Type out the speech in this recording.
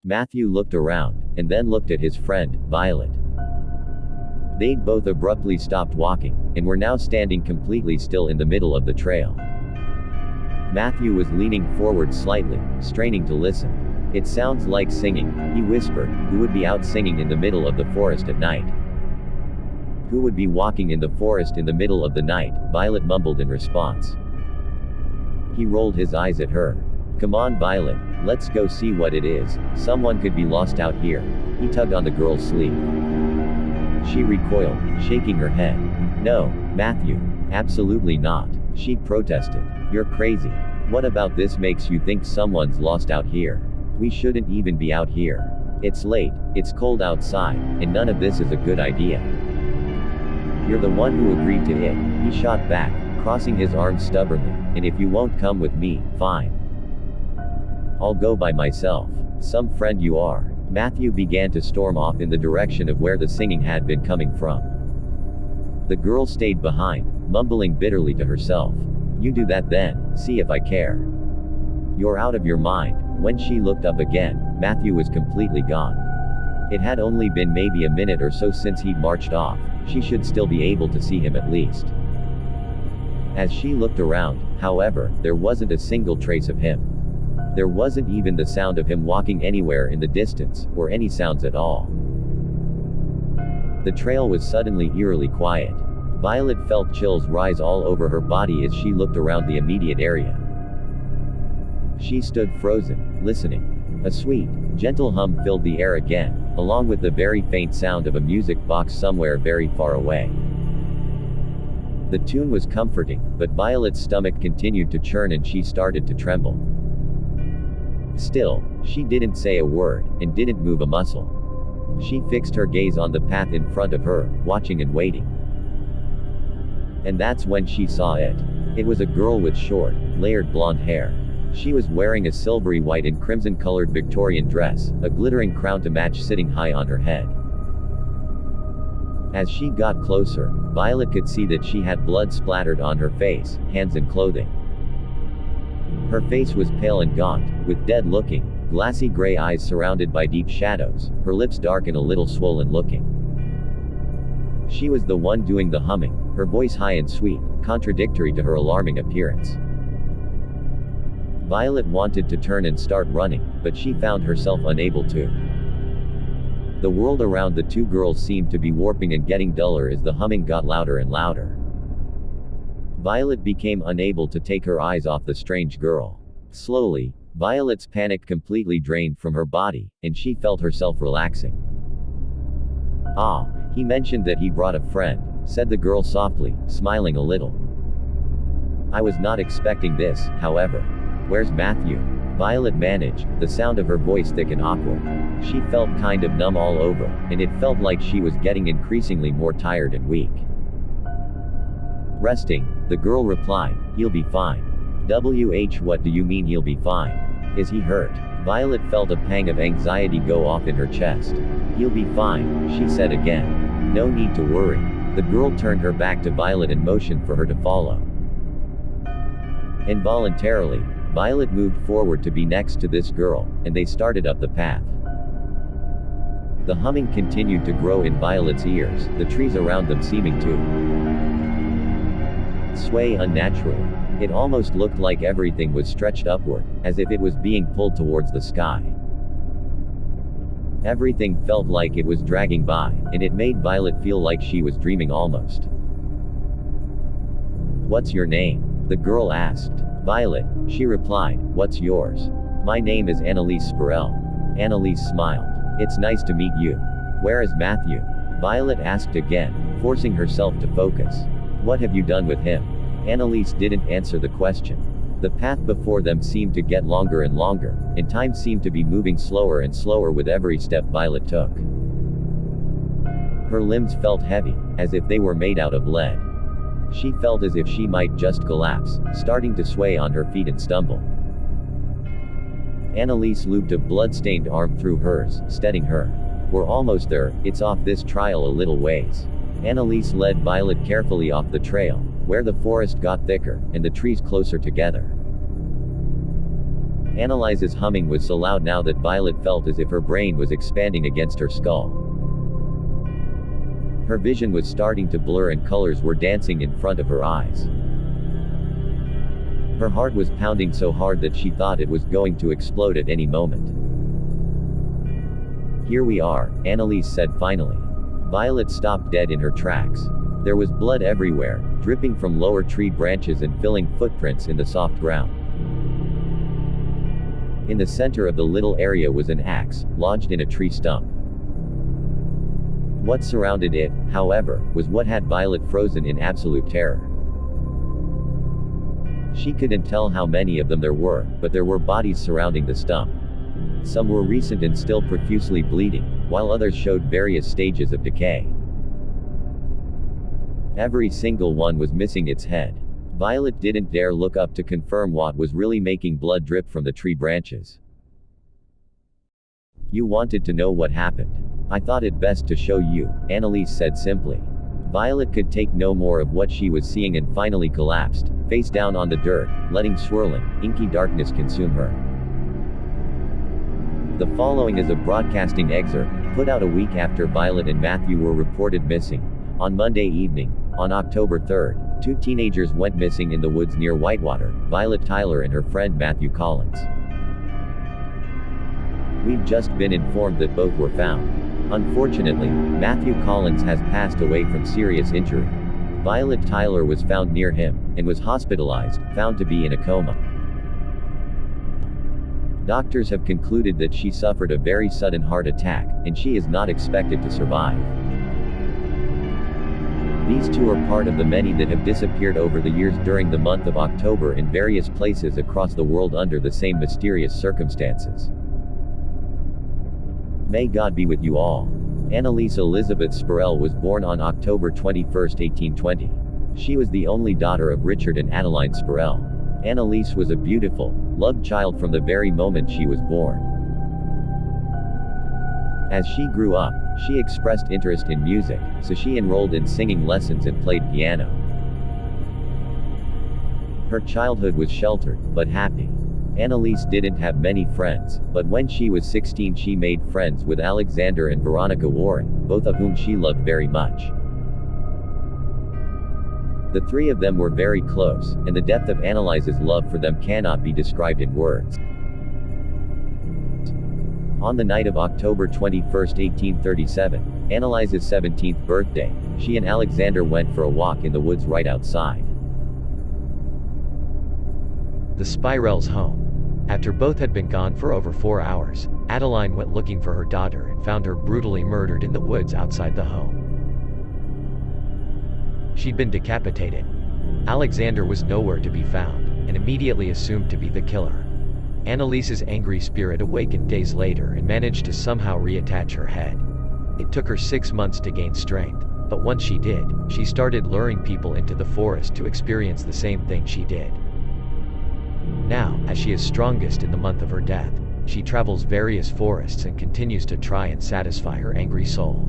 Matthew looked around, and then looked at his friend, Violet. They'd both abruptly stopped walking, and were now standing completely still in the middle of the trail. Matthew was leaning forward slightly, straining to listen. "It sounds like singing," he whispered. "Who would be out singing in the middle of the forest at night? Who would be walking in the forest in the middle of the night?" Violet mumbled in response. He rolled his eyes at her. "Come on, Violet, let's go see what it is. Someone could be lost out here." He tugged on the girl's sleeve. She recoiled, shaking her head. "No, Matthew. Absolutely not," she protested. "You're crazy. What about this makes you think someone's lost out here? We shouldn't even be out here. It's late, it's cold outside, and none of this is a good idea. You're the one who agreed to it," he shot back, crossing his arms stubbornly. "And if you won't come with me, fine. I'll go by myself. Some friend you are." Matthew began to storm off in the direction of where the singing had been coming from. The girl stayed behind, mumbling bitterly to herself. "You do that then, see if I care." "You're out of your mind." When she looked up again, Matthew was completely gone. It had only been maybe a minute or so since he'd marched off. She should still be able to see him at least. As she looked around, however, there wasn't a single trace of him. There wasn't even the sound of him walking anywhere in the distance, or any sounds at all. The trail was suddenly eerily quiet. Violet felt chills rise all over her body as she looked around the immediate area. She stood frozen, listening. A sweet, gentle hum filled the air again, along with the very faint sound of a music box somewhere very far away. The tune was comforting, but Violet's stomach continued to churn and she started to tremble. Still, she didn't say a word, and didn't move a muscle. She fixed her gaze on the path in front of her, watching and waiting. And that's when she saw it. It was a girl with short, layered blonde hair. She was wearing a silvery white and crimson-colored Victorian dress, a glittering crown to match sitting high on her head. As she got closer, Violet could see that she had blood splattered on her face, hands and clothing. Her face was pale and gaunt, with dead-looking, glassy gray eyes surrounded by deep shadows, her lips dark and a little swollen-looking. She was the one doing the humming, her voice high and sweet, contradictory to her alarming appearance. Violet wanted to turn and start running, but she found herself unable to. The world around the two girls seemed to be warping and getting duller as the humming got louder and louder. Violet became unable to take her eyes off the strange girl. Slowly, Violet's panic completely drained from her body, and she felt herself relaxing. "Ah, he mentioned that he brought a friend," said the girl softly, smiling a little. "I was not expecting this, however. Where's Matthew?" Violet managed, the sound of her voice thick and awkward. She felt kind of numb all over, and it felt like she was getting increasingly more tired and weak. "Resting," the girl replied. "He'll be fine." What do you mean he'll be fine? Is he hurt?" Violet felt a pang of anxiety go off in her chest. "He'll be fine," she said again. "No need to worry." The girl turned her back to Violet and motioned for her to follow. Involuntarily, Violet moved forward to be next to this girl, and they started up the path. The humming continued to grow in Violet's ears, the trees around them seeming to sway unnaturally. It almost looked like everything was stretched upward, as if it was being pulled towards the sky. Everything felt like it was dragging by, and it made Violet feel like she was dreaming almost. "What's your name?" the girl asked. "Violet," she replied. "What's yours?" "My name is Annalise Spirell." Annalise smiled. "It's nice to meet you. Where is Matthew?" Violet asked again, forcing herself to focus. "What have you done with him?" Annalise didn't answer the question. The path before them seemed to get longer and longer, and time seemed to be moving slower and slower with every step Violet took. Her limbs felt heavy, as if they were made out of lead. She felt as if she might just collapse, starting to sway on her feet and stumble. Annalise looped a blood-stained arm through hers, steadying her. "We're almost there, it's off this trail a little ways." Annalise led Violet carefully off the trail, where the forest got thicker, and the trees closer together. Annalise's humming was so loud now that Violet felt as if her brain was expanding against her skull. Her vision was starting to blur and colors were dancing in front of her eyes. Her heart was pounding so hard that she thought it was going to explode at any moment. "Here we are," Annalise said finally. Violet stopped dead in her tracks. There was blood everywhere, dripping from lower tree branches and filling footprints in the soft ground. In the center of the little area was an axe, lodged in a tree stump. What surrounded it, however, was what had Violet frozen in absolute terror. She couldn't tell how many of them there were, but there were bodies surrounding the stump. Some were recent and still profusely bleeding, while others showed various stages of decay. Every single one was missing its head. Violet didn't dare look up to confirm what was really making blood drip from the tree branches. "You wanted to know what happened. I thought it best to show you," Annalise said simply. Violet could take no more of what she was seeing and finally collapsed, face down on the dirt, letting swirling, inky darkness consume her. The following is a broadcasting excerpt, put out a week after Violet and Matthew were reported missing. On Monday evening, on October 3rd, two teenagers went missing in the woods near Whitewater, Violet Tyler and her friend Matthew Collins. "We've just been informed that both were found. Unfortunately, Matthew Collins has passed away from serious injury. Violet Tyler was found near him, and was hospitalized, found to be in a coma. Doctors have concluded that she suffered a very sudden heart attack, and she is not expected to survive." These two are part of the many that have disappeared over the years during the month of October in various places across the world under the same mysterious circumstances. May God be with you all. Annalise Elizabeth Spurrell was born on October 21, 1820. She was the only daughter of Richard and Adeline Spurrell. Annalise was a beautiful, loved child from the very moment she was born. As she grew up, she expressed interest in music, so she enrolled in singing lessons and played piano. Her childhood was sheltered, but happy. Annalise didn't have many friends, but when she was 16 she made friends with Alexander and Veronica Warren, both of whom she loved very much. The three of them were very close, and the depth of Annalise's love for them cannot be described in words. On the night of October 21, 1837, Annalise's 17th birthday, she and Alexander went for a walk in the woods right outside the Spirells' home. After both had been gone for over 4 hours, Adeline went looking for her daughter and found her brutally murdered in the woods outside the home. She'd been decapitated. Alexander was nowhere to be found, and immediately assumed to be the killer. Annalise's angry spirit awakened days later and managed to somehow reattach her head. It took her 6 months to gain strength, but once she did, she started luring people into the forest to experience the same thing she did. Now, as she is strongest in the month of her death, she travels various forests and continues to try and satisfy her angry soul.